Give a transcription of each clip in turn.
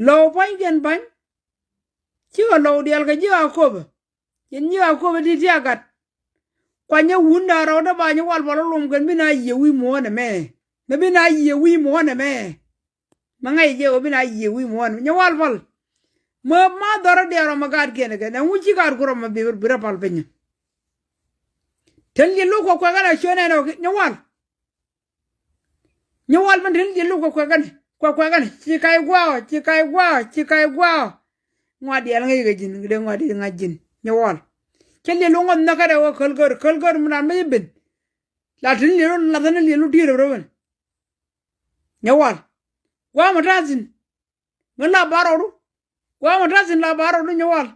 low bang gen bang chiga low dial ka jiääk yen jiääk di tiagat kwanya wunda rawda ba nya wal balo lum gan bina ye wi mo na me na bina ye wi mo na me mangai je bina ye wi mo na nya wal bal ma dora de ro magad gen ga na wuci gar guro ma bi bira pal penya tel ye lu ko kwa gana shone no nya wal man tel ye lu ko kwa gana chikai gwa ngwa de ngai ga jin de ngwa de ngajin nya wal kelle lu ngon na kada wa kalgor mun ma yibin la tin le la tan le lu dire roben nya wal wa ma tazin ngala barodu wa ma tazin la barodu nya wal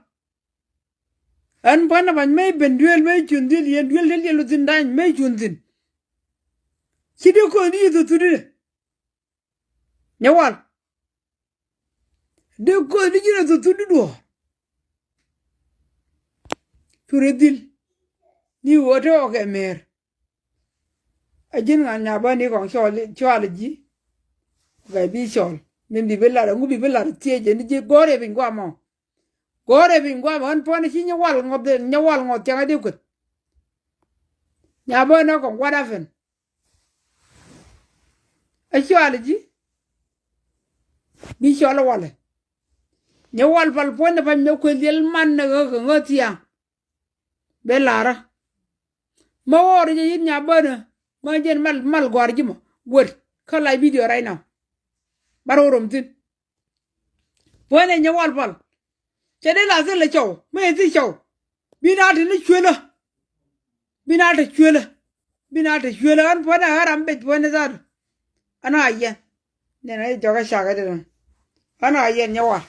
an bana ban mai ben duel mai chundil yen duel le lu tin dan mai chundin kidi ko ni to tude nya wal de ko ni jira to tudu do turedil ni wote o ke mer ajin nga nya ba ni kong chole ji ga bi chol min bi bela ngu bi bela tie je ni je gore bin gwa mo an pon chi nya wal ngo tanga de kut nya ba no kong wada fen a chole ji bi chol wale nya wal pal pon pa me ko del man na ga ngotia belara ma wor je yin nya ba na ma jen mal gor ji mo wor kala video right now barorom tin pone nya wal pal chede la se le chow me ti chow bina de chwela an pona haram bet pone zar ana yen ne na joga shaga de ana yen nya wal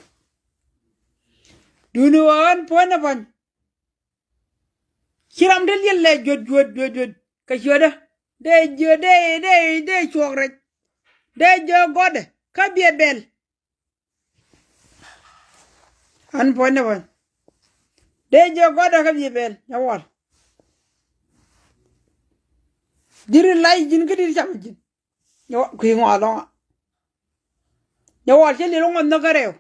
dunu an pona ban kiram del yelle jod ka shoda de chogre de jo gode ka biebel an pona ban de jo gode ka biebel nya wal diri lai jin kidi cham jin yo ki ngalo nya wal cheli lo ngon nagareo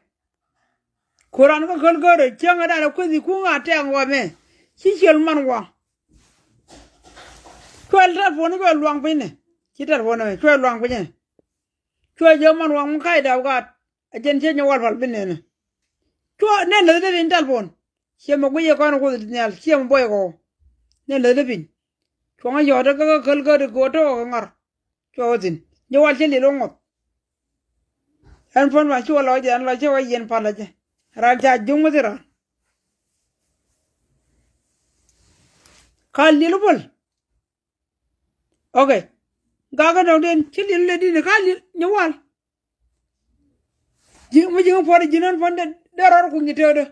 kuran ka kol gore changa da ko di ku nga te ngwa me chi chel man wa kwel ta foni ko luang pine chi ta foni me kwel luang pine kwel jo man wa mun kai da ga ajen che nya wal fal pine ne to ne le de din talfon che mo guye ko no ko nyal che mo boy ko ne le de bin to nga yo da ka kol gore go to ngar to din nya wal cheli lo ngot an fon ma chu lo jan lo che wa yen pala je raja jungu dira kalli lubul okay gaga no den chili le din kalli nyawal ji mu ji for jinan fonde deror ku ngitedo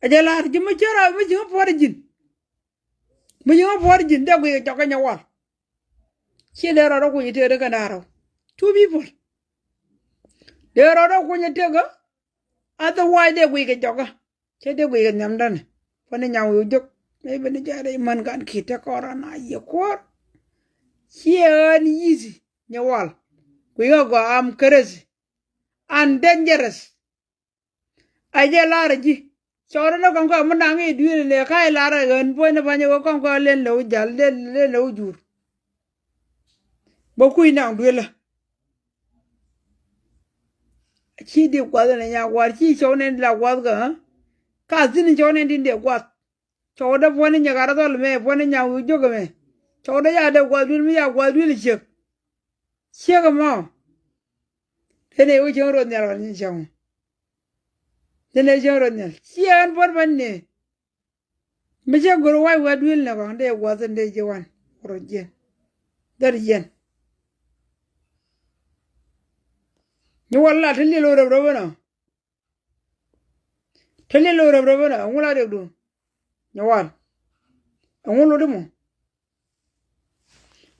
ajala ji mu chara mu ji for jin da ku jaka nyawal chi deror ku ngitedo kanaro two people deror ku ngitedo otherwise de ku ke jaka che de ku nyamdan fone nyawu jok may bene jare man gan kita korana ye kor here easy nyawal we go am crazy and dangerous aje larji choro no kon ko manangi duile le kai lara gan pone banyo kon ko len lo jal le lo jur bo kuina duile chi de kwa na nya war chi chone la kwa ga ka zin chone din de kwa choda pone nya gara dol me pone nya u jogo me choda ya de kwa dul mi ya kwa dul chek mo tene u joro nyal ni chong tene joro nyal chien por banne me che goro wai wa dul na ko de kwa zin de jewan rojen dar yen ni walla tele lo ro bana ngula de du nyawal ngulo de mo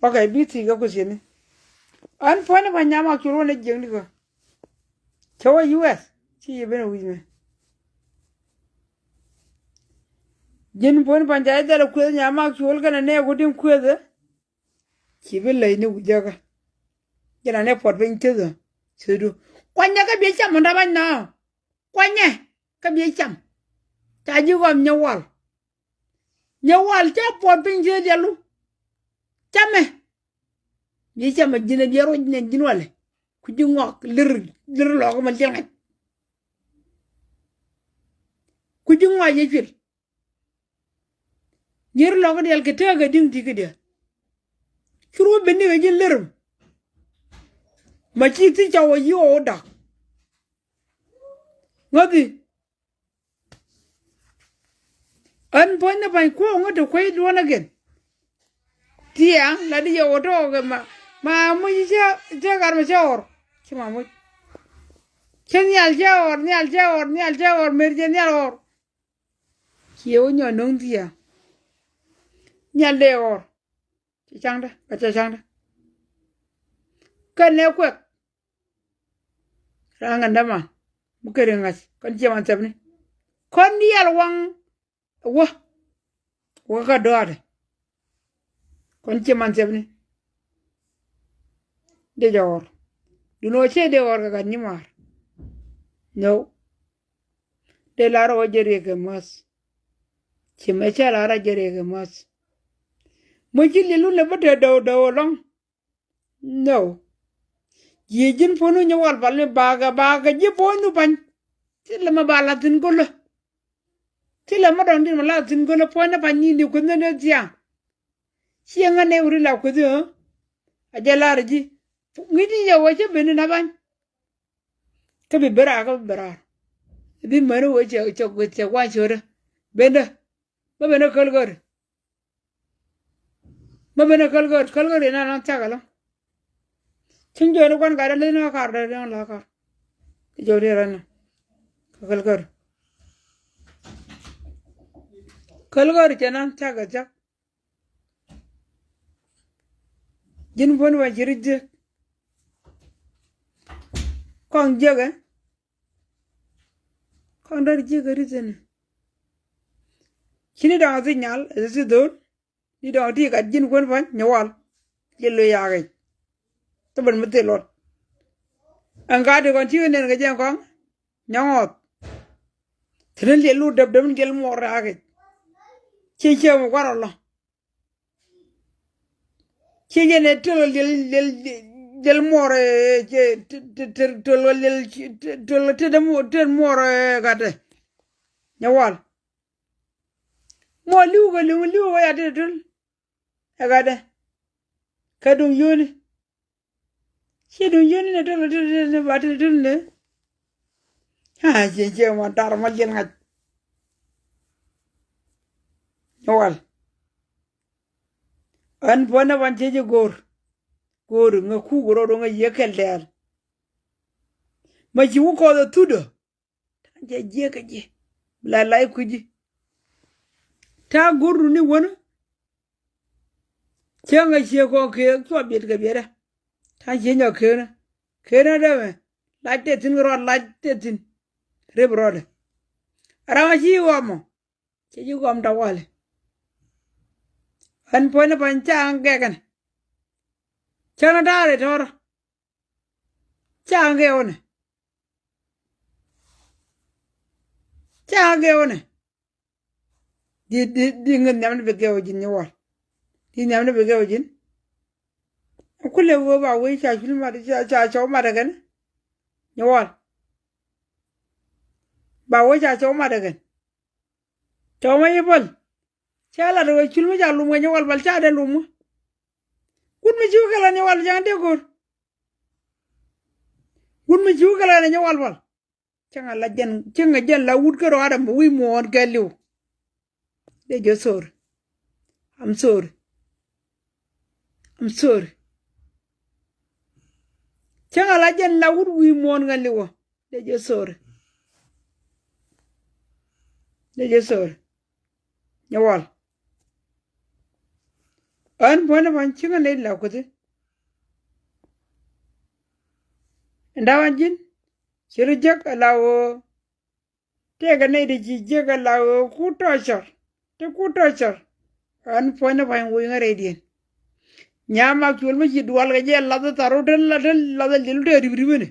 okay biti ga ko sene an fone ba nyama kiro ne jeng ko chawa US chi yebe wi me jin fone ba jay da ko nyama kiro kana ne ko din ko da chi be lay ne ujaga Jana ne pot bin tuzo. Sudu. Kwanya ka bi cham nda ban na. Kwanya ka bi cham. Ta ji gom nyawal. Nyawal cha pot bin je jalu. Chame. Bi cham jina jero jina jinwale. Ku ji ngok lir lo ko man jengat. Ku ji ngwa je fil. Nyir lo ko del ke tega ding tikide. Kuru beni ga jin lirum. Ma chi ti chawo yi oda. Ngodi. An point by ko ngoto kwai duan again. Tia la di yo odo ga ma mu ja gar ma chawor. Chima mu. Chen yal chawor mer jen yal or. Kiyo nyo nong tia. Nyal de or. Changda, baca changda. Kan ne kwek. Rangan dama. Bukere ngas. Kon chiaman sabni. Kon yal wang. Wa ka doade. Kon chiaman sabni. De jawor. Du no che de or ka nyimar. No. De laro o jere ke mas. Chimecha lara jere ke mas. Mujili lu le bade do long. No. Yejin ponu nyawal balle baga je ponu ban. Tila ma bala tin golo. Tila ma don din mala tin golo pona banyi ni kunna ne tia. Sianga ne uri la kudu. Ajala rji. Ngidi ya waje benu na ban. Kabi bera. Bi manu waje wa chora. Benda. Ba bena kalgor. Ma bena kalgor ina nan tagala. Chinjo no kan gara le na kar de la kar. Jodi ran. Kalgor kenan taga jak. Jin bon wa jirije. Kon jega. Kon dar jega rizen. Chini da zinyal ezidor. Ni da ti ka jin kon fan nyawal. Jelo yaage. Taban mate lot. Anga de kon tiwen ga jeng kon. Nyangot. Tenen le lu dab gel mo raage. Che mo warala. Che ne tolo del more che tolo te del more gade. Nyawal. Mo lu ya de dul. Agade. Kadum yoni. Che dum yoni ne tolo te bate dul ne. Ha che mo tar ma jengat. Nyawal. An bona wan cheje gor nga ku goro nga yekel der ma ji ko do tudo je ka je la lai ku ji ta goru ni wona chenga che ko ke ko bit ga bere ta je nya ke na da me la te tin ro la te tin re bro de ara ma ji wa mo che ji gom da wale an pona pan chang gegan chana dare tor change one di ngan nyam ne bege ojin nyawal di nyam ne bege ojin kule wo ba we cha film ma cha chaw ma daga nyawal ba we cha chaw ma daga chaw ma yebal cha la do chulma ja lu nyawal bal cha de lu mu kun mi ju kala nyawal jang de gor kun mi ju kala nyawal bal changa la jen la wut ko adam wi mo on gelu de jo sor I'm sorry changa la jen la wut wi mo on gelu de jo sor nyawal an bona ban chinga ne la ko de ndawan jin chiru jak lawo tega ne de jijje ga lawo ku tochor an bona ban wi ngare dien nyama chul ma chi dual ga je la da taro la da lilu de ribine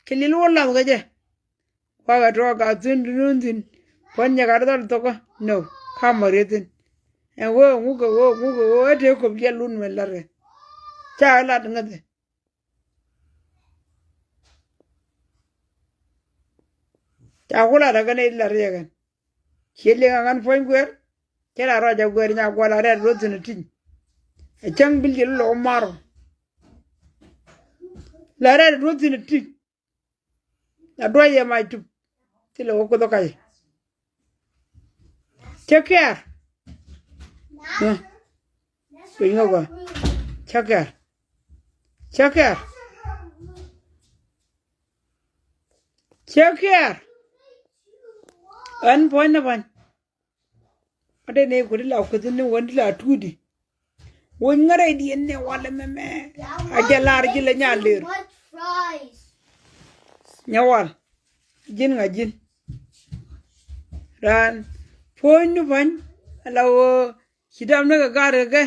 ke lilu wala ga je wa ga to ga tin pon nya ga dal to ko no kamaretin en wo wo te ko je lun me la re cha la ngade cha kula daga ne la re ga chele ga gan pon gwer kera ro ja gwer nya ko la re ro tin tin e chang bil je lo maro la re ro tin tin la do ye mai tu ti lo ko do kai take care Quỳnh Ngọc à? Chắc kìa. Chắc kìa. Chắc kìa. Anh point na ban. Ở đây này của đi lão cái này vẫn đi là thu đi. Vẫn ngay đây đi anh này wala mẹ. Ở đây là cái là nhà lừa. Nhà wal. Jin ngà jin. Ran point na ban. Lão Hidam na gar ga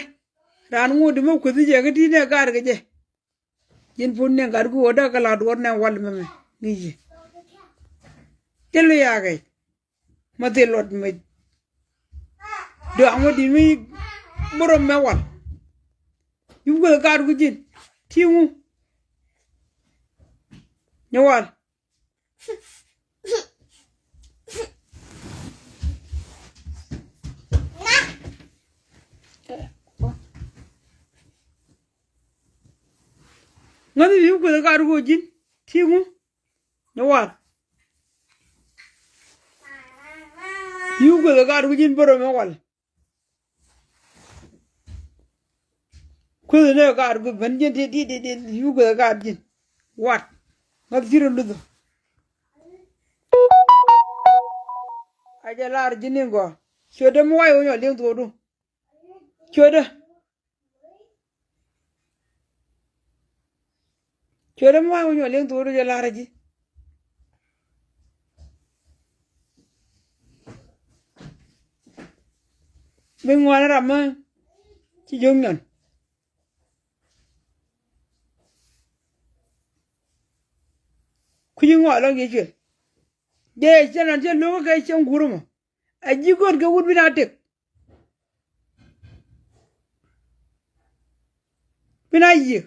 ran ngud mo ko dije ga dine gar ga je yin punne gar gu oda kala dor na wal me ni je telu ya ga ma te lot me do amodi mi borom me wal yu go gar gu jin timu nyawal ngani yu ko ga ru jin timu nyawal yu ko ga ru jin boro me wal ko ne ga ru ban jin di yu ko ga jin wat ngati jiro ludo aja lar jin ngo chode mo wayo nyo ling to du chode mo wayo nyo ling to du ja lar ji bên ngoài nó làm chị dùng nhận khi ngoài là gì chứ để cho nên cho lúc cái trong guru mà ai chỉ còn cái guru bên nào được bên nào gì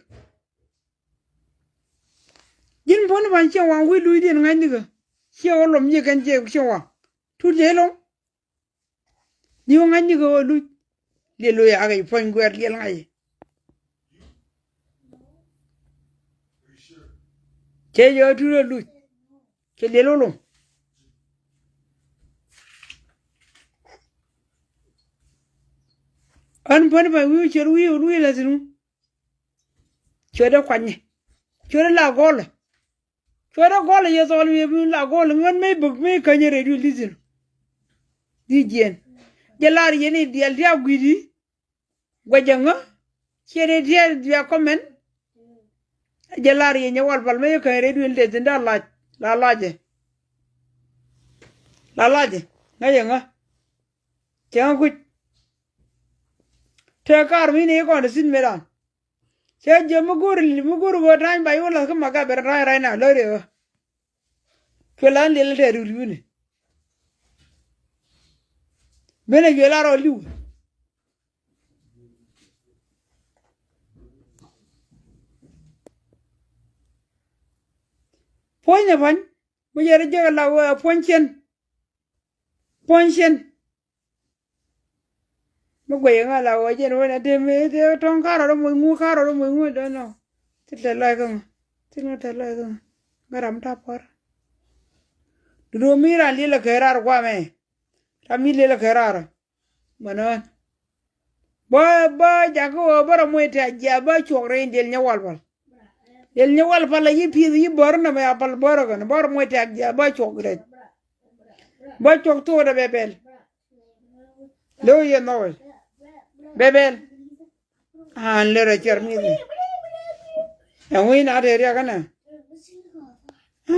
chính bốn bạn xem hoàng quý lui đi ngay nữa xem làm gì cái gì xem hoàng thu dễ lắm nhiều ngay như cái lui để lui à cái phần quẹt liền ngay chế giờ thu rồi lui cái để luôn anh phải phải lui là gì nữa chơi đó khoan nhỉ chơi đó là gol giờ tôi là gol ngon mấy bực mấy cái gì đấy đi gì đi diện jalar yeni dial dia guidi gwajanga chere dia comment jalar yenya wal bal me ka redu de zinda la laje ngayanga chang ku te kar mi ne ko sin meran che je mugur go tan bai wala ka maga ber rai na lo re felan le de ru ni mene gela ro liu ponya ban mo yere je la ponchen mo gwe nga la wo je no na de me de ton karo mo ngu do no tile la ga tino te la ga garam ta por do mira li la kerar kwa me Tamile la kerara manan ba jago bara moita ja ba chogre del nyawal pal la yipi yi bor na ma pal bor ga bor moita ja ba chogre ba chog to da bebel lo ye no bebel han le ra chermi ya wi na de ya kana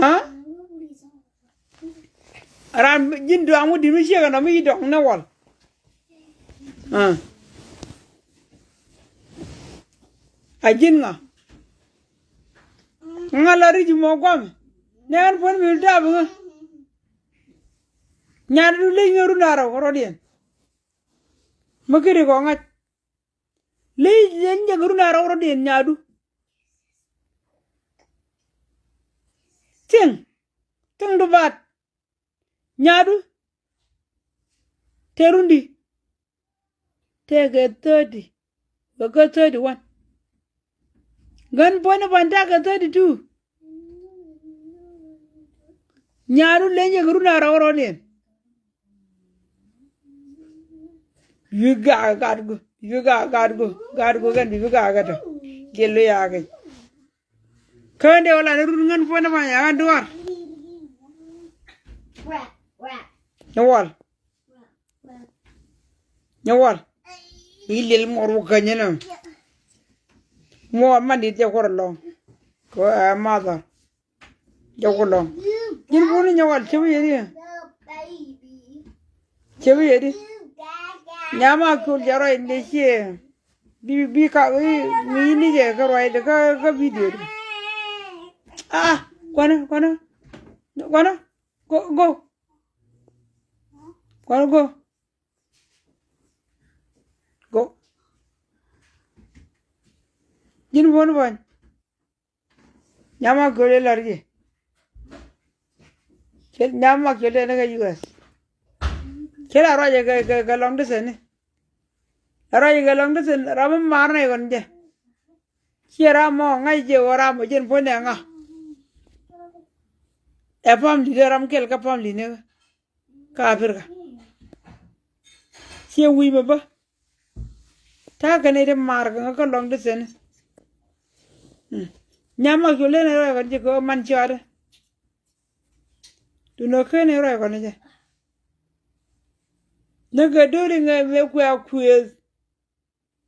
ha ran jin do amu di mi shega na mi dong na wal ajinga ngalari jumo kwam nan pon mi dabnga nyadu le nyoru naro rodien makiri ko ngat le nje guru naro rodien nyadu ting du bat nyadu terundi tege 30 baka 31 gan pon banda ka 32 nyadu le nje guru naro rodien you got go kan you got gelo ya ga kande wala ne rungan fona ma ya duar nyawal ilil moru kanyana mo mandi te korlo ko mother jokollo jin boni nyawal chewi yedi nyama kul jaro inde che bi ka mi ni je ka roi de ka video kwana go jin bon nyama kul large chel nyama kul ne ga US chela roje ga long distance roje ga long distance ram marne gonje chera mo ngai je ora mo jen pone nga e family de ram kel ka family ne ka firga che wi ba ta ga ne de mar ga long distance nyama kule ne ro gonje ko man chare du no ke ne ro gonje naga doing me quiz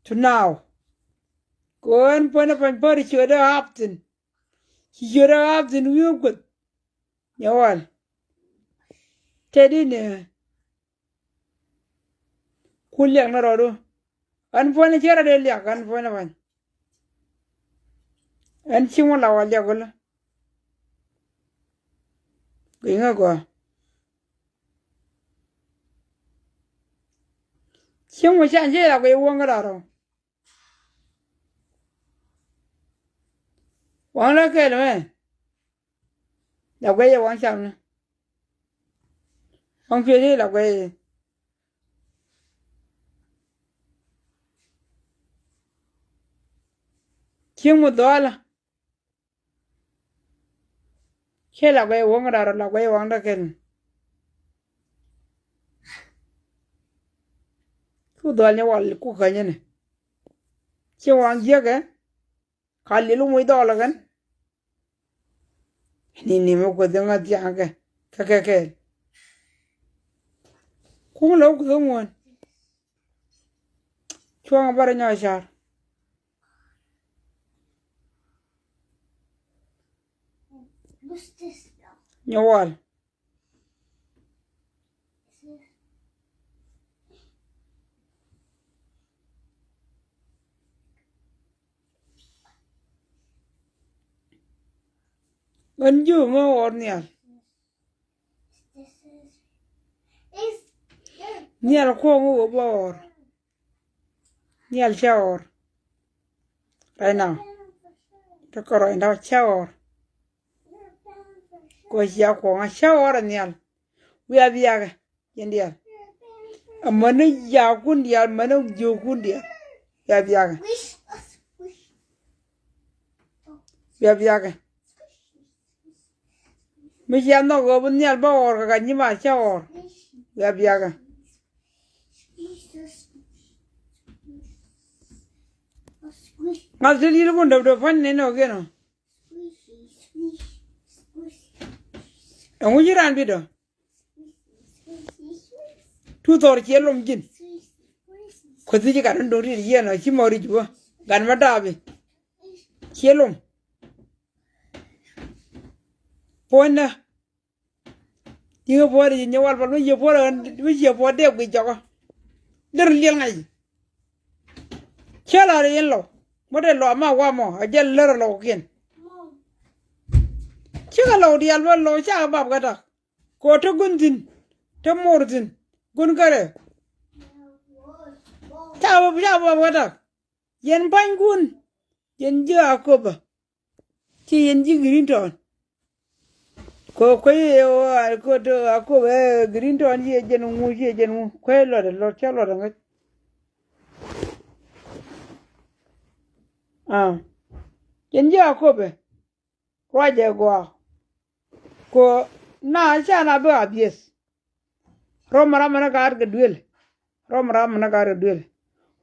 to now. Go and point up and body should have often. He should have often real good. Yawal. Teddy ne. Kuliang na rodo. Unpoint a chair de liak, unpoint a one. And she won't allow a jagola. Going a go. Chung mo chan je la we wong ga ro wong la ke le la we wong chang ne wong phe je la we chung mo do la che la we wong ga ro la we wong da ken ku do nya wal ku ka nya ne che wang je ga khali lu moi do la gan ni mo ko de nga ja ga ka ku lo ku mo chuang bar nya shar nyawal Anju mo ornial. Nial ko mo bor. Nial shower. Right now. To koro inda shower. Ko ya ko nga shower nial. We have yaga. Yendial. Amanu ya kundial manu ju kundial. Ya yaga. Ya yaga. Me ya no go bun nial bor ka ni ma shower. Ya yaga. Ngal li lu ndo fan ne no geno. Ang ujiran bido. Tu tor kelom jin. Ko ti ka ndo ri ye no chi mori ju. Gan ma dabi. Kelom. Pona. Yo bori ni wal ba yo bori yo bode ku jogo. Der li ngai. Chala re yello. Mode lo ma wa mo a jel ler lo kin. Chiga lo di alwa lo cha bab gata. Ko to guntin. To mortin. Gun kare. Cha bab gata. Yen pan gun. Yen jiääk. Chi yen ji green ton. Ko ko to ako green ton ye jenu ko lo cha lo ngat. Yen jiääk. Waje go. Ko na cha na ba bies. Romara mana gar ke duel. Romara mana gar duel.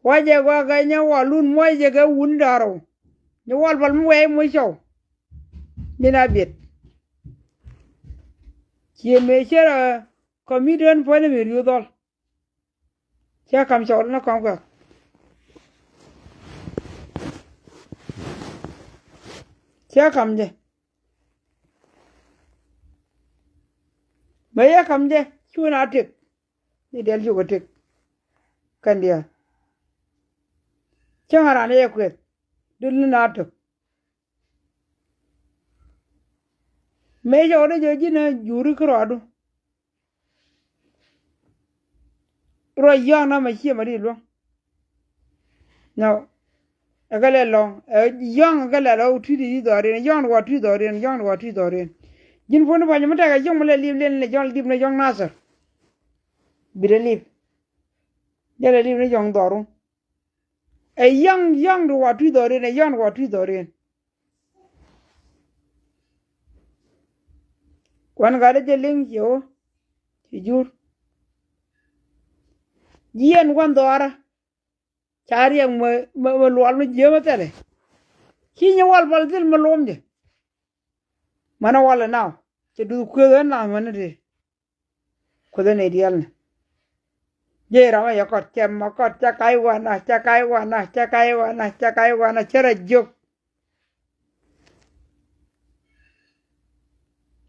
Waje go ga nya walun moje ga wundaro. Ni wal bal mu we mu show. Ni na biet. Chi me chera comedian pone mi riudol. Cha kam chol na kam ka. Cha kam je. Maya kam je. Chu na tik. Ni del ju ko tik. Kan dia. Changara ne kwet. Dul na tik. Me jo de jo jina juri kroadu. Ro yang na ma chi ma ri lo. No. Agale long. Yang agale lo tu di dore. Yang wa tu dore. Yang wa tu dore. Jin fonu ba nyama ta ga jong mala lib len le jong lib ne jong nasar. Bire lib. Jale lib ne jong doru. Yang wa tu dore ne yang wa tu dore. Kwan gada jeling yo. Tijur. Jien kwan doara. Chari yang melual me jema tele. Kinya wal baltil melom je. Mana wala now. Cedu kudan na mana de. Kudan ideal ne. Je rama yakot cem makot cakai wana cara jok.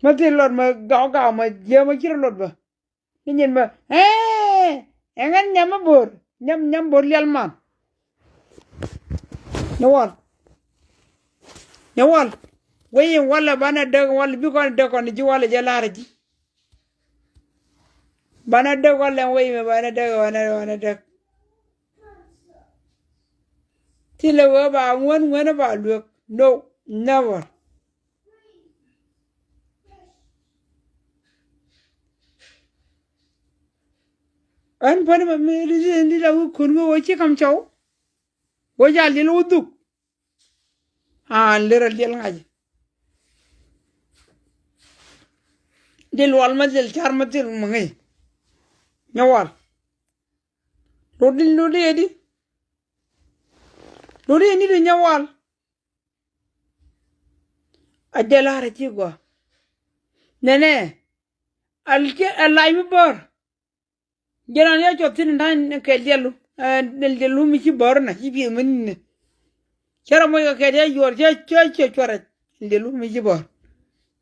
Mati lor ma gau ma jema kira lor ba. Nyen ma engan nyama bor. Nyam bor lial man. Nyawal. Wey wala bana dag wala bi ko dag ko ni wala jalara ji. Bana dag wala wey me bana dag wana dag. Tile wa ba ngwan ba look. No, never. An pani ma me ndi la kun go chi kam chaw. Wo ja li lu duk. Lera del ngaji. Del wal ma del char ma del mangai. Nyawal. Lodi edi. Lodi ni de nyawal. Adela ra chi go. Nene. Alai mi bor. Jalan ya chotin dan ke delu. Del delu mi chi bor na chi bi min. Cara mo ka dia yor che chora. Delu mi chi bor.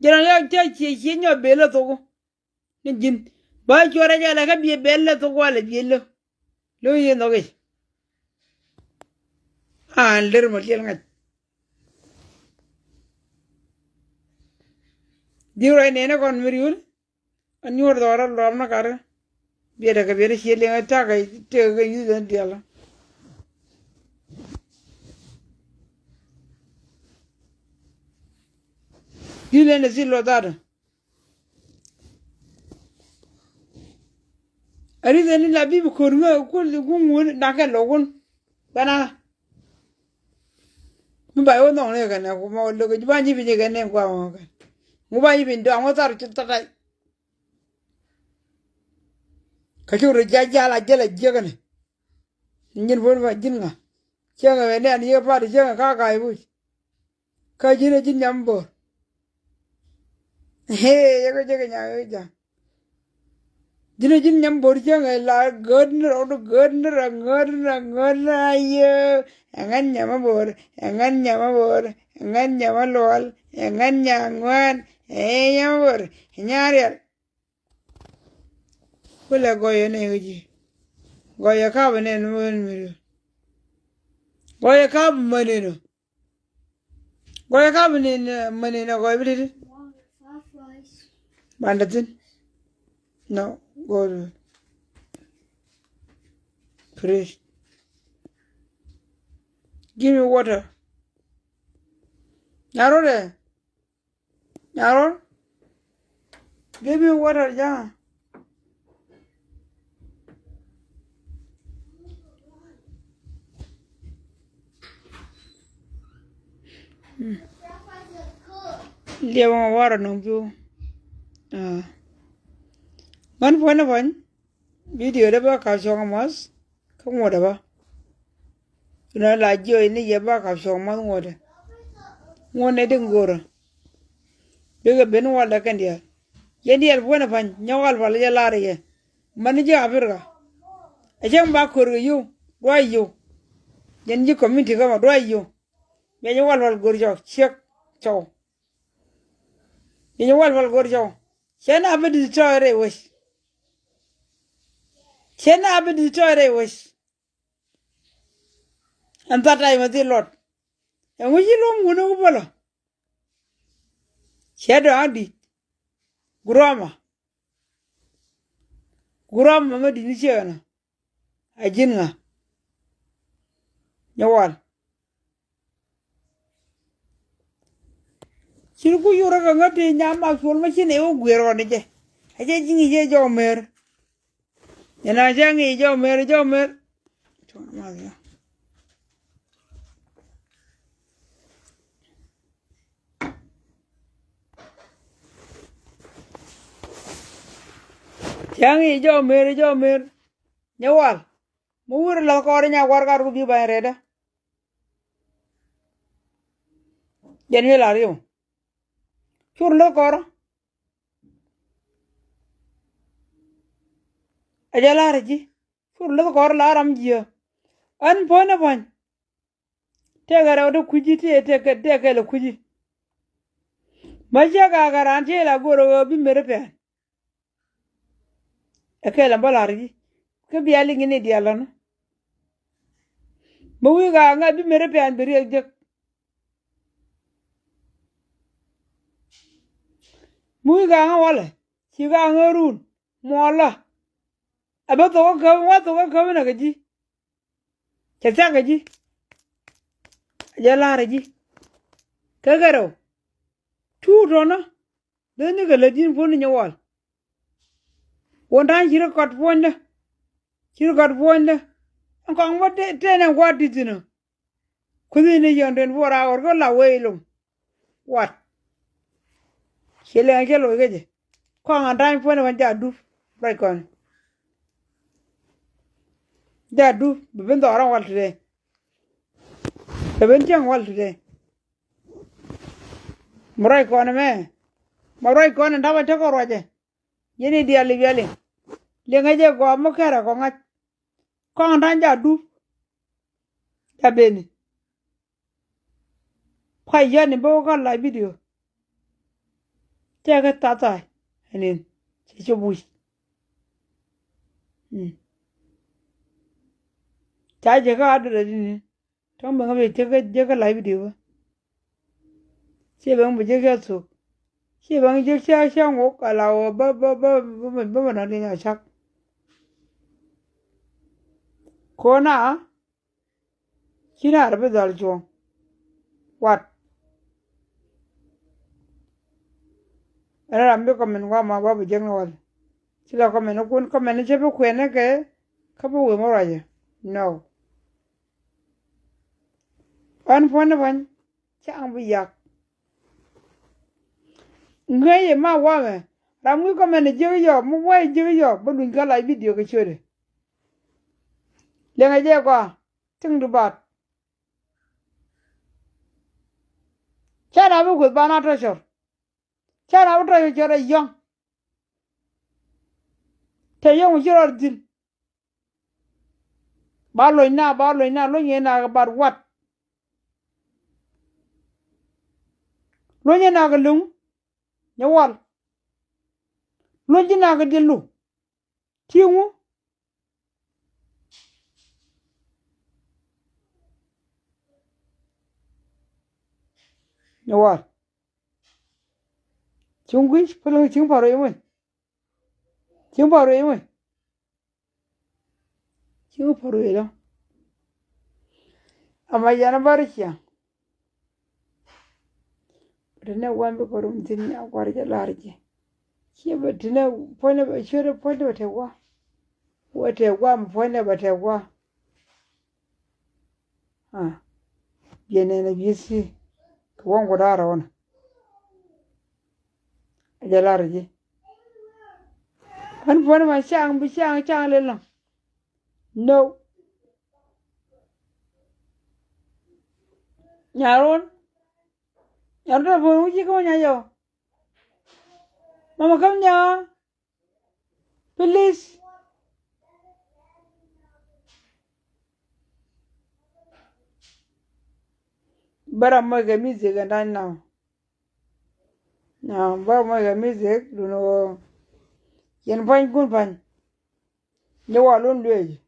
Jalan ya che nyo bela to. Jin ba chora ja la ka bi bela to wala bi lo. Lo ye no ge. Ler mo yel ngat. Diura ne na kon miriul. An yor dora lo na kar. Biar ka biar si le ngata ka te ga yu dan diala. Yule ne silo dada. Ari dani la bi ko nga ko gungun na ka logun. Bana. Mba yo no ne ka na ko mo lo ko ba ni bi ga ne kwa mo ka. Mo ba ni bi ndo mo tar ci ta kai. Kachuru jala jegane. Nyin fon ba jinga. Changa we ne ni pa di changa ka ibu. Ka jine jin nyambo. Yago jega nya ja. Jine jin nyambo changa la godner ayo. Angan nyama bor, angan nyama lol, angan nyangwan, nyama bor, nyari. Kula goyo ne uji. Goyo ka bane no miru. Goya cab manino. Goya cab manino goy bit. Bandatin. No, go to please. Give me water. Narrow. Give me water, yeah. Live on water, no view. One point of one video about Kashong Moss. Come whatever. You know, like you in the back of Shong water. One didn't go. Bigger Ben Walla Candia. Yendial Buenapan, Nyawal Valia Laria. Manager Africa. A young back you. Why you? Then you community come dry you. Then you will go to check. So. Then you will go to Shen Abbey destroy a wish. Shen Abbey destroy a wish. And that I was the Lord. And we you know, Gula. Shadow Andy. Grama Mediniana. I jinga. Nyawal. Chiruku Yuragangati Yamak for machine over on it. I just think he's your mare. And I sang your mare. Yang jo mer. Nyawal. Mur la ko nya war ka rubi ba reda. Yen la riyo. Chur lo ko. Ajala reji. Chur lo ko la ram ji. An pona pon. Te gara do kuji te lo kuji. Maja ga garante la goro bi mere pe. Akela balari ke biali ngini dialon muwi ga nga bi mere pe an beri je muwi ga nga wala ci ga nga run mola abato ko na gaji ke ta gaji jala reji ke garo tu rona de ni ga ladin fonu nyawal wondan jira kot fonda Kong what ten and what did you know? Couldn't a young and 4 hours go away long. What? Shilling a yellow giddy. Kong and time for one do break on. That do, but when the wall today. The Benjamin wall today. Morai con a man. Morai con and have a taco roger. Yenny dear Liviali. Lingaja go a mocara con a Kong and do. Tabeni. Quite young and bogan like video. Take a tata. And in such a bush. Charge a didn't. Tom away take a live video. She won't be jigger so. She won't just shall walk allow woman in a shack. Kona? She not a bit What? And I'm becoming one my baby general. She like come and come and jump a queen again. Couple with more. No. One. Chang be yak. Ngay ma woman. Ramu come and jerry your way jerry your but we got like video. Lenga jagua. Think about. Chat out with Bana treasure. Chat out of your young. Tell young your deal. Barloina, Loyena about what? Loyena loom. Your wall. Loyena dilu. Timu. nyawal chungwi palo chung paro yemo chung paro yemo chung paro yelo amayana barishya rene wambe korum tin akwar je larje kiba tine pone ba shure pone wate wa mpone bate wa yene na bisi kwon godara wona je larje an pone ma chang bi chang lelo no nyaron yarda bo uji ko nyayo mama kam nya please bara moga music and now bara moga music duno yen pan kun pan nyawa lon leji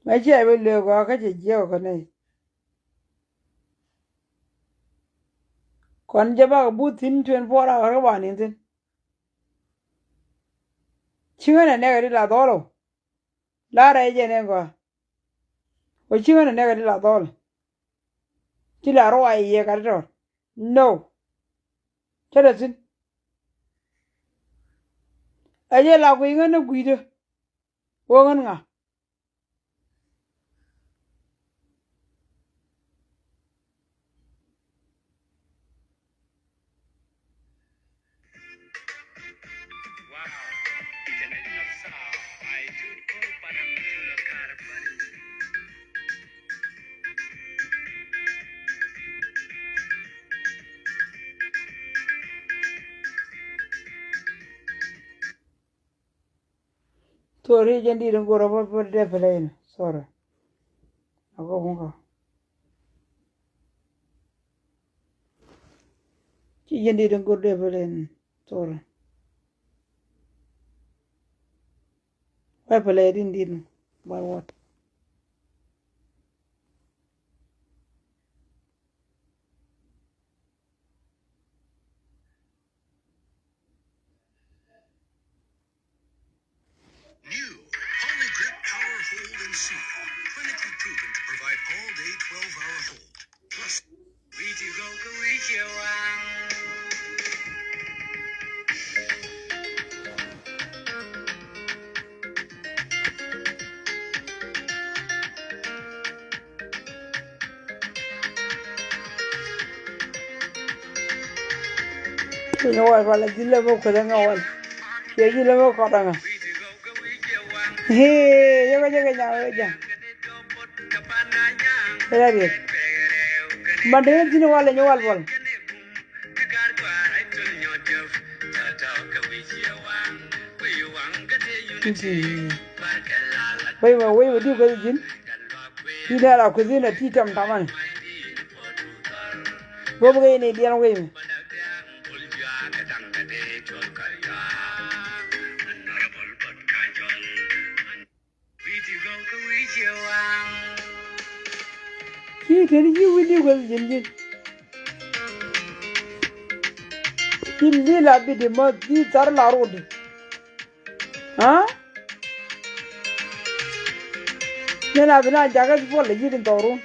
ma je be le ko ka je ko ne kon je ba butin 24 hour ba ni tin chingana ne ga la dolo la ra je ne ko o chingana ne ga la dolo ti la ro ai ye ga do no tada sin aje la ko ngana guide wo ngan nga Tori jendi dong gora por de plane sorry ako kunga ci jendi dong gora de plane sorry why plane din by what Clinically proven to provide all-day 12-hour hold. Plus, nyawal wala dile mo ko nga wal ke dile mo ko nga he yoga nyawe ja era bien mande dine wala nyawal wal Wai di ko jin di la ko zina ti tam taman bo bo ne di an wai ki tani ji widi ko jin di la bi de ma di tar la rodi Nena bina jaga bol lagi di toru.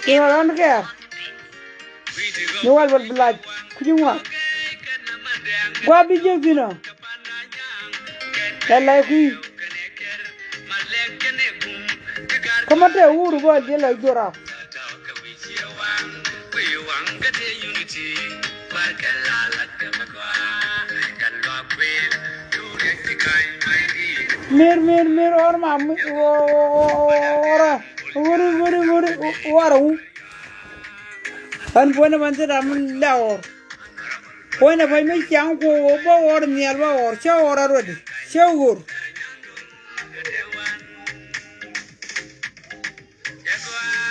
Kau orang kaya. Nyawal bol belaj. Kujungwa. Gua bijak bina. Kalau kui. Kamate uru bol dia lagi jorah. Mir और मामू और वारू अन बनते रामन लाओ पोने भाई में क्या को वो और नियर और क्या और रोटी क्या और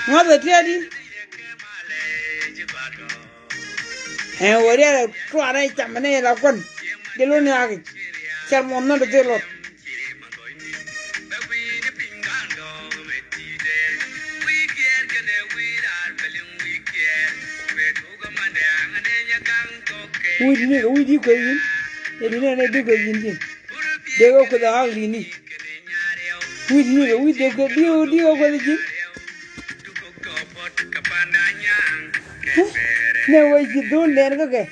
वहाँ बैठे आदि हैं वो यार क्वारा ही चमने लाकन दिलों ने आगे क्या मोहन तो दिलों we di ko yin e di ne di ko yin din de ko da agli ni we de ko di ko ko di ne we ji don len ga ke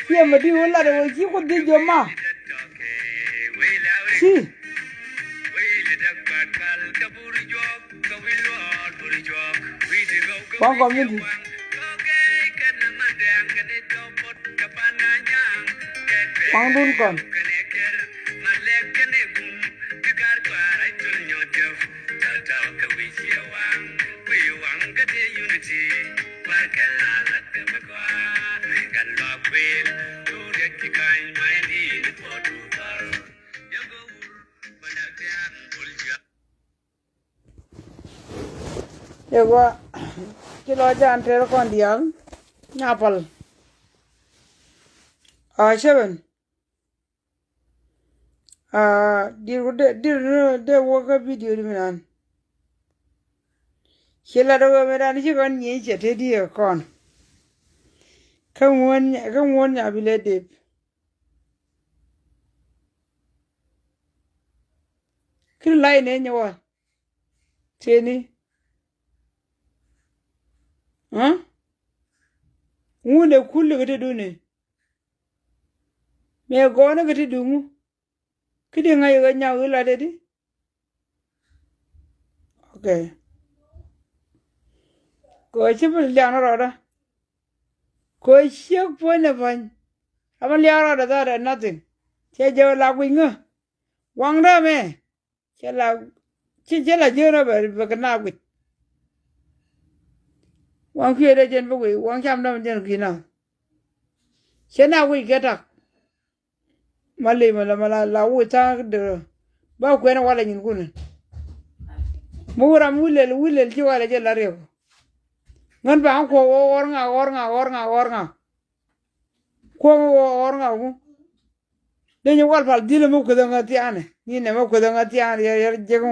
ye ma di wala de we ji ko di jo ma si con còn như con đun còn được quá cái lo chan thế con điang nhapal seven de work video di minan hela do medan ji kon ni che te di kon kan won ya bile de kin lai ne nyawa teni wunde kulle gete dune me gona gete dungu kidi ngai ga nyawu la de di okay ko chipul jana roda ko shek pone ban amal yara da da nothing che je la winga wangda me che la jero ba kana wit wang kia de jen bu wang cham da jen kina chena wi getak mali mala la wu ta de ba ko na wala nyin kun mura wule ji wala je la rew ngan ba ko ornga ko ornga ku de ni wal fal dile mo ko da ngati ane ni ne mo ko da ngati ane ya je ku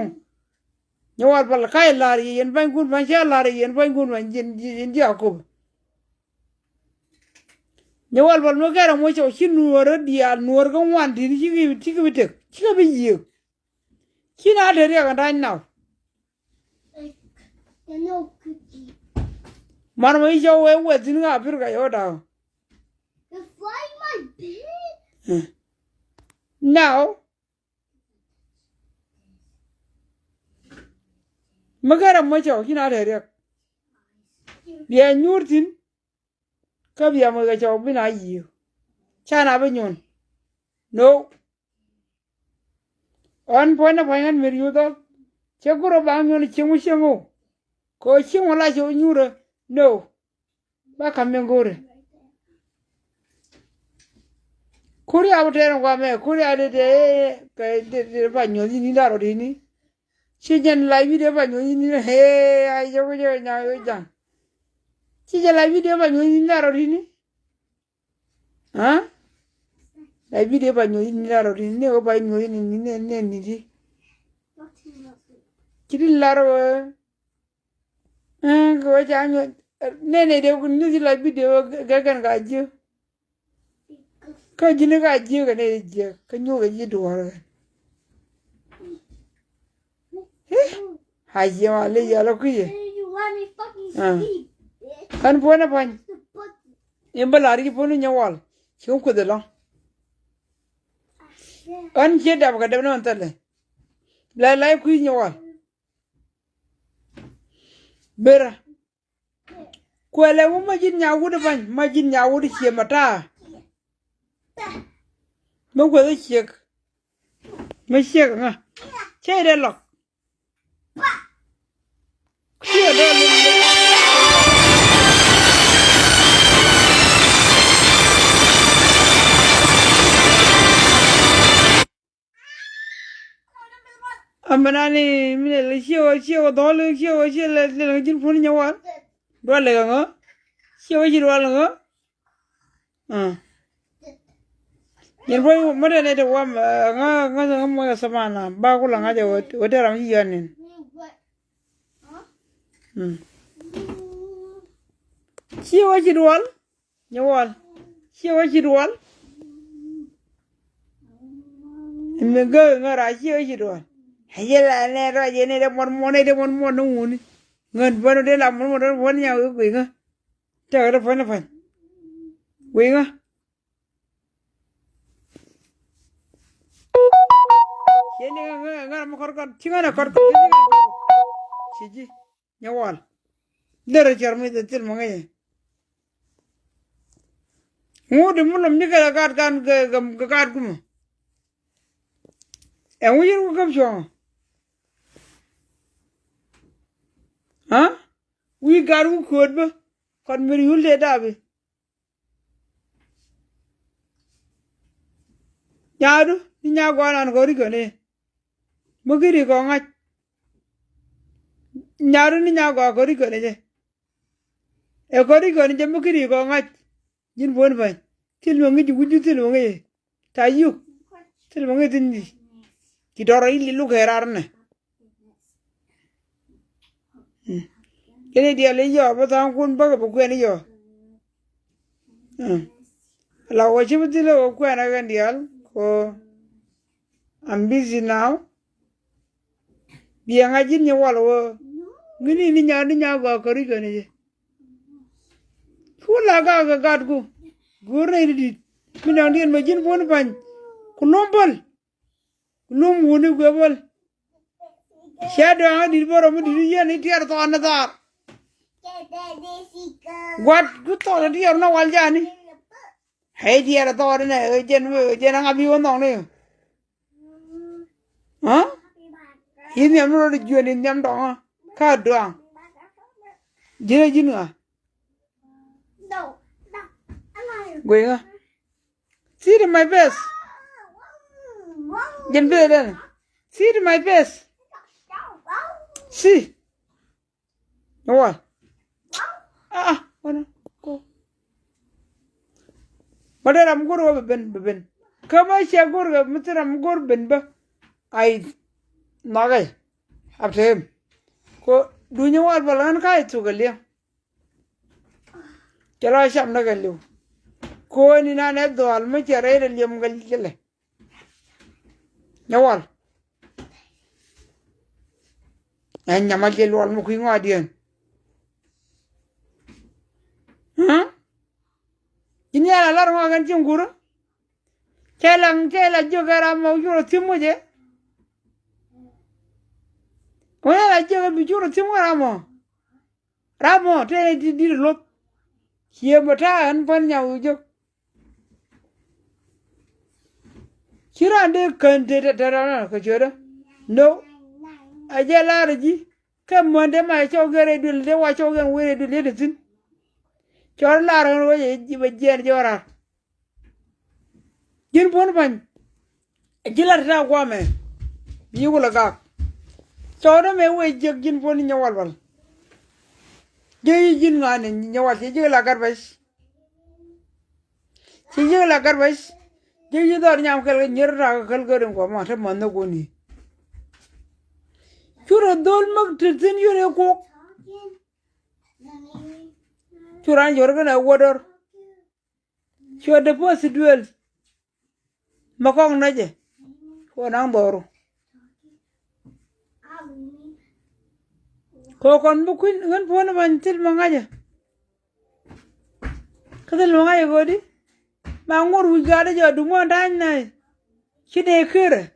ni wal fal kai la ri yen ban kun ban sha la ri yen ban kun ban jin jakob ni wal fal mo kara mo cho shin nuor dia nuor ko wan di ti ki bitek ti ka bi yi kina de re ga dan now man mo jo we tin ga pir ga yo da You're flying my bed? now magara mo cho kina de re dia nyurtin ka biya mo ga cho bina yi chana be nyon no on pona phayan mir yu do chekuro ba nyon chingu chingu ko chingu la cho nyura no ba kamengore kuri abutera kwa me kuri adede de ba nyon ni daro dini chijen la video ba nyon ni he ai jo nya yo jang chijen la video ba nyon ni daro dini la video ba nyon ni daro dini ne o ba nyon ni ne ni di kiri laro ko ja nyon ne de ku ni la video ga gan ga ju ka jini ga ju ga ne je ka nyu ga ji do ha je ma le ya lo ku ye You let me fucking sleep, bitch. kan pona pan But yamba lari ponu nyawal chum ko de lo an je da ga de non tale la ku nyawal bera kwele mo majin nyawu de ban majin nyawu de che mata mo ko de chek me chek nga che de lo che de lo amanani mine le cheo dole cheo le jin pon nyawal do le nga cheo ji do le nga yen boy mo de ne de wa nga mo samana ba ko la nga de o de ram yi yanin cheo ji do nyawal Chiêu chi đuổi. Mình ngơ ngơ ra chiêu chi đuổi. Hay là nè rồi vậy này để mon nung ni. Ngân vẫn để làm mon vẫn nhau cái quỷ ngơ. Chờ nó phải. Quỷ ngơ. Chị ngơ mà con chị ngơ con chị nhawal. Để rồi chờ mình tới mà nghe. Ngô đi muốn làm như cái card cái card cũng. Em muốn gì cũng cho. Hả? We got who could be. Còn mình hul để đáp. Nhà đó, đi nhà qua ăn gọi cái này. Mà cái gì con ngay. Nhà đó đi nhà qua gọi cái này chứ. Em gọi cái này chứ mà cái gì con ngay. Nhìn buồn vậy. Til mà nghe chú til mà nghe. Tại yêu. Til mà nghe tin gì. Thì đó là ít lúc hè ra này. Cái này đi lấy giờ bắt đầu con bắt cái quên đi giờ. La wachi mutile okwa na gandial ko I'm busy now. Biang ajin nya walo. Ngini ni nya ga kori gani. Kula ga gadgu. Gore di. Minang dien majin pon pan. Kulombal. Kulum woni gobal. Shada di boro mu di ya ni tiar to anadar. What good to di na waljani. Hey dia to này trên ang abi won này. Hả? Ini em rồi đi chuyện in nhắm đó. Ka doang. Jine à? Gue nga. See my best. Jen be den. See my best. See. What? Mana? Go. Padahal am gor ben. Kama siya gor mesti am gor ben ba. Ai nagai. Abtem. Ko dunia war balan kai tu galia. Chalo sham na galu. Ko ni na ne do al me chere liam gal kele. Nyawal. An nyamal ke lol mo kuing adien. Ini ala larang akan cunggur. Celang juga ramau juro timu je. Kau ala juga bijuro timu ramo tene di lot. Kia bertahan panjang ujuk. Kira ande kante terana kecura. No, aja lari. Kamu ande mai cogere dulu dewa cogen were dulu desin. Chor larang roye jibajer jorar. Jin pon pan. Jilar ta kwame. Yugula gak. Chora me we jin pon nyawal. Jai jin ngane nyawal je la garbas. Je la garbas. Je dor nyam kal nyerra kal garim ko ma ta man ko ni. Chura dol mak tin yure ko. Churan jorgana wodor. Chua deposit duel. Makong naje. Ko nang boru. Ko kon bukin ngan pon bantil mangaja. Kadal mangaja godi. Mangur wigada jo dumo dan nai. Chine kire.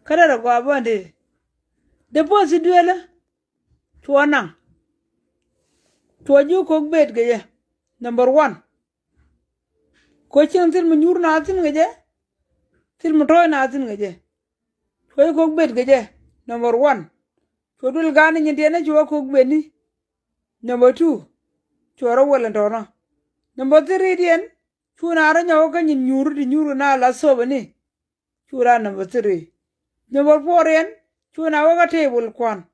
Kada ko abande. Deposit duel. Chuanang. Tuaju kok bet gaya. Number 1. Ko chang til menyur na tin gaje. Til motoy na tin gaje. Ko kok bet gaje. Number 1. Chodul gani nyediana jwa kok beni. Number 2. Chora wala ndona. Number 3 dien. Chuna ara nyawo ka nyur di nyuru na la so bani. Chura number 3. Number 4 dien. Chuna waga table kwan.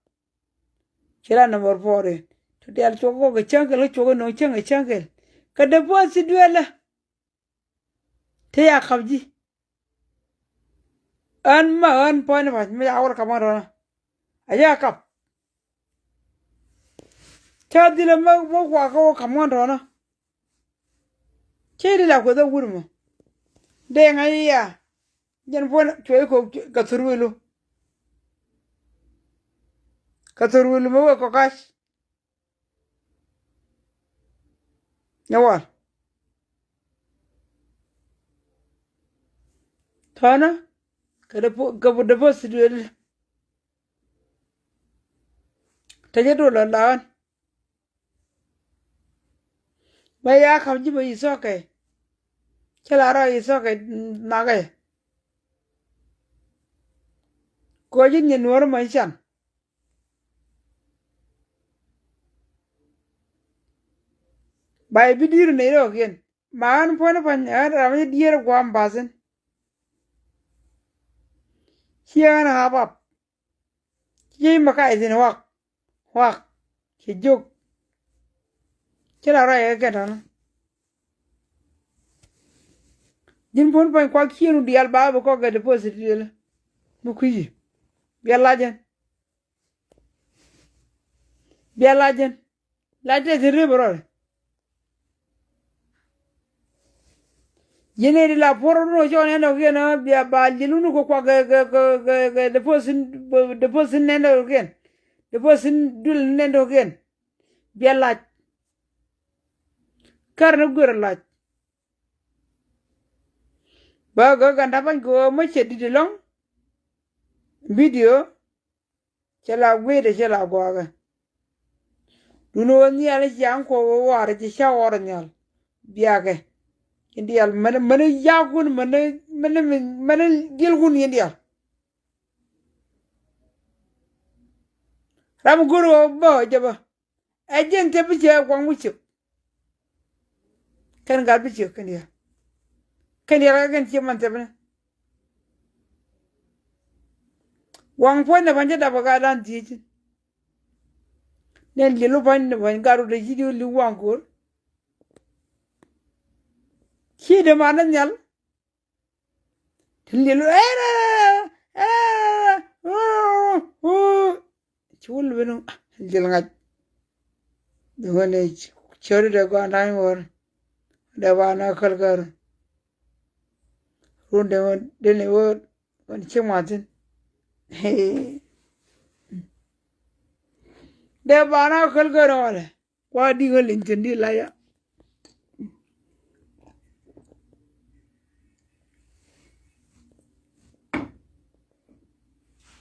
Chira number 4 dien. Tudi al chogo ga changel chogo no changel. Ka deposit duela. Te ya khabji. An point ba me awar kamaro. Aja kap. Ta dile mo kwa ko kamaro na. Chedi la ko da wurmo. De ngai ya. Jan pon chwe ko katurwilu. Katurwilu mo ko kash. Nyawal. Tana kada po deposit wel. Tajedo la lawan. Ba ya kam ji ba isoke. Chala ra isoke nagai. Ko jin ni nuor ma chan. Ba bidir ne ro gen. Man pon pan ra me dier ko am basen. Hiyan habab. Yi maka izin wak. Ki juk. Chala ra ya ketan. Jin pon pan kwa kienu dial ba ko ga deposit dial. Mu kuyi. Bialajen. Laje zire bro. Yene di la poro no jone no gena bia ba lilu ko kwa ga deposit nendo gen. Deposit dul nendo gen. Bialaj. Karna gur laj. Ba ga ganda ban ko mo chedi de long. Video chala gwede chala gwaga. Duno ni ala jang ko wara ci shawara nyal. Biage. Indial mana yakun mana gilgun indial. Ram guru ba jaba. Ajen te biche kwang wichu. Kan gal bichu kan dia. Kan dia kan ciaman te bana. Wang pon na banja da baga dan ti. Nen lilu ban garu de jidu lu wangkur. Ki de manan nyal. Lilu chul benu jil ngaj. Done chori de ko anai wor. De wana khalgar. Runde won dene wor on chematin. De wana khalgar wala. Kwa di ngol intendi la ya.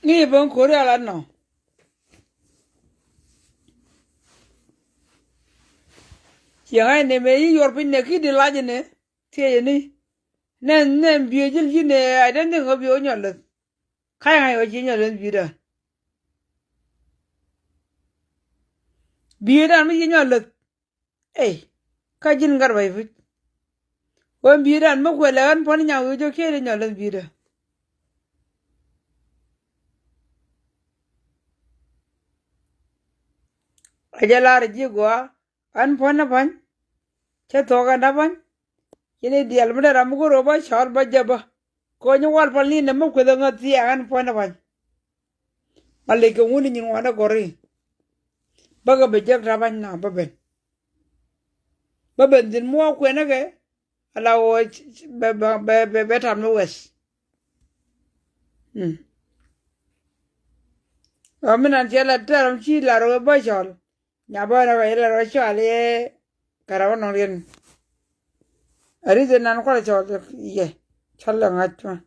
Ni bon kore ala no. Yang ne me yor pin ne ki de la ne. Tie ni. Nen biejil jine adan de ngobi onyol. Kai ngai o jinyol bida. Bida mi jinyol. Eh. Ka jin gar bai fit. Won bida mo ko la an pon nyawo jo kere nyol bida. Ajalar jigwa an pon ban. Che toga na ban. Kini dial mada ramugo roba shor ba jaba. Ko nyu wal pali ne mo ko da ngati an pon ban. Male ko nguni nyu wana gori. Baga be jag raban na baben. Baben din mo ko na ge. Ala o be tam no wes. Amina jela taram chi la ro ba shol. Nya ba na ga ro shol e karawan no ren. Ari de nan ko shol ye. Challa ngatwa.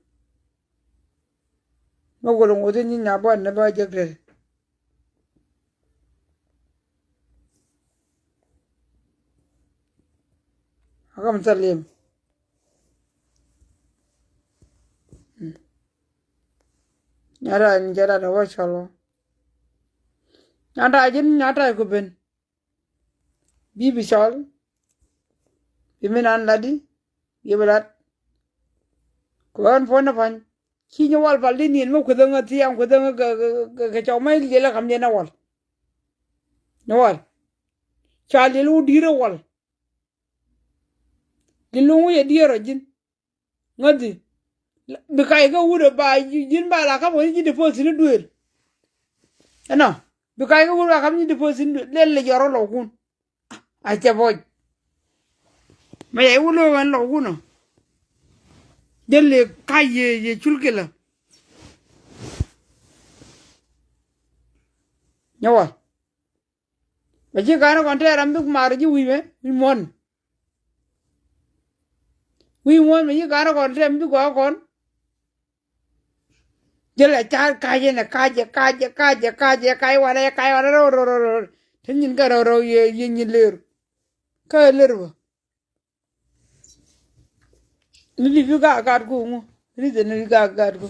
Mo ko ngo de ni nya ba na ba jag re. Agam salim. Nyara njara no wa sholo. Nyata ajin nyata ko ben. Bibi shol. Bimenan ladi. Yebelat. Ko an fona fan. Ki nyu wal pal din mo ko da ngati am ko da ga chawmai lela kam de na wal. No wal. Chali lu dira wal. Dilungu ye dira jin. Ngadi. Bikai ga wuda ba jin ba la ka mo ji deposit duel. Ano. Bikai ga wuda kam ni deposit lele yoro lo kun. Acha boy. Mày ulo gan lo uno. Delle kai ye chulkela. Nyawa. Baje kana konte rambuk marji wiwe wimon. Wimon baje kana konte rambuk ko kon. Delle char kaje na kaje wala ro. Tenin ka ro ye nyiler. Ka lerwa. Ni fi ga ko ngo. Ni de ni ga ko.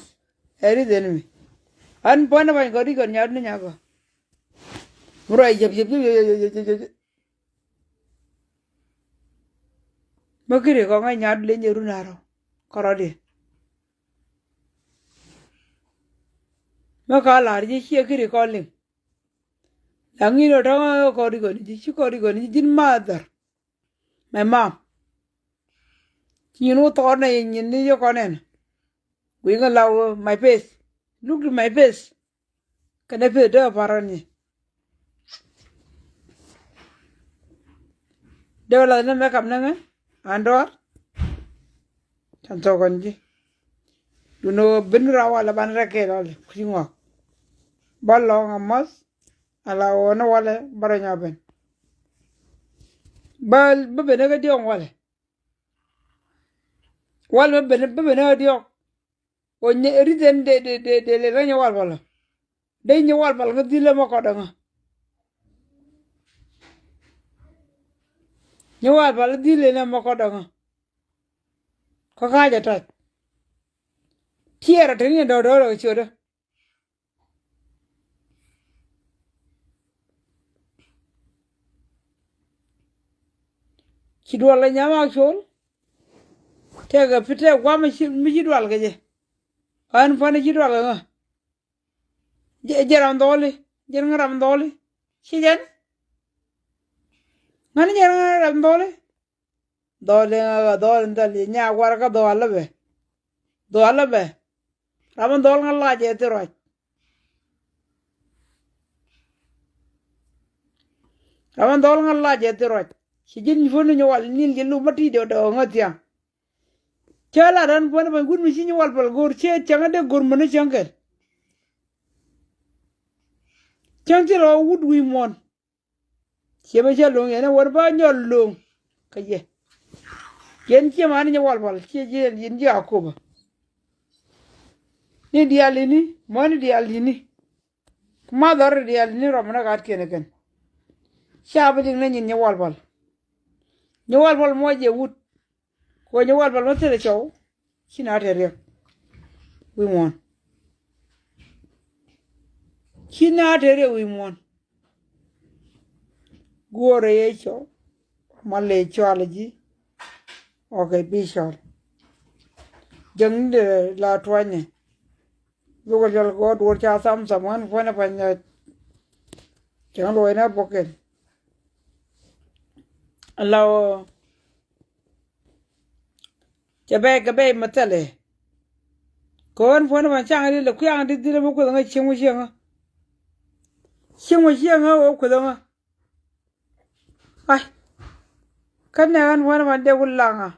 Eri de ni. An pona ba ko ri ko nyar ni nya ko. Murai jep. Makire ko nga nyar le nyeru naro. Korode. Makala ri chi kire ko ling. Langi no tanga ko ri ko ni din mother. My mom. You know to na yin ni yo konen. We gonna allow my face. Look at my face. Can I pay the parani? They will let them make up nanga. Andor. Tanto konji. You know, Benra la banra ke all. Kingwa. Balong a mas. Allow no wale baranya ben. Bal bebenega diong wale. Wal bebenega diong. Onye riden de le ranya wal wala. De nye wal bal ngadile makodanga. Nye wal bal dile na makodanga. Kakaja tat. Tiara tani do choda. Kidwala nyama chol. Tega pite kwa mijidwal gaje. An fana kidwala nga. Jeram doli. Jeram doli. Sijan. Ngani jeram doli. Doli ndali. Nya waraka doala be. Doala be. Raman dol nga laje te roj. Raman dol nga laje te roj. Sijin funu nyawal nil jelu mati do ngatia. Chala ran pon ba gun misi nyawal pal gor che changa de gor mane changkel. Changti ro wood we mon. Chebe chalong ene war ba nyol long. Kaye. Yen che mani nyawal pal che je yin jakoba. Ni dialini, moni dialini. Mother dialini romana gat keneken. Shabling na nyin nyawal pal. Nyawal pal mo je wood. Ko nyawal pal no tere chow. China tere. We won. China tere we won. Gore ye chow. Male chwalaji. Okay, bishol. Jang de la twanye. Look at your god, what are someone when upon that. Jang lo in a pocket. Allow Jabek a bay matele. Go on for one chang, the Kuang did the book with a ching was younger. Ching was younger, with a. I can't never one of my devil longer.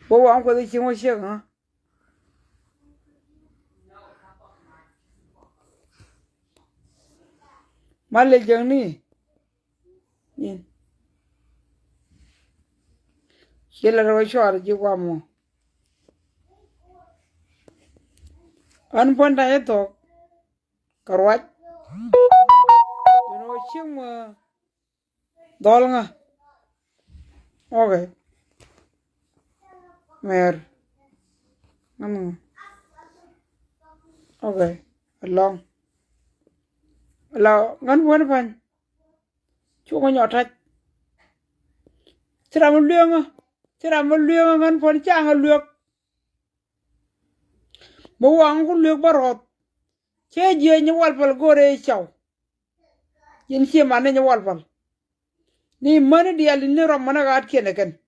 Go on with the ching was younger. Male journey. Kila ro shwar ji kwa mo. An ponda eto. Karwat. You know chim dolnga. Okay. Mer. Okay. Along. Allow ngan won pan. Chu ko nyotach. Tiram luang ngan pon chang luok. Bo wang ku luok barot. Che je nyawal pal gore chaw. Yin che mane nyawal pal. Ni mane dial ni rom mana gat keneken.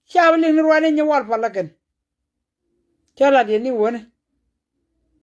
Chawling ni rwane nyawal pal laken. Chala de ni wone.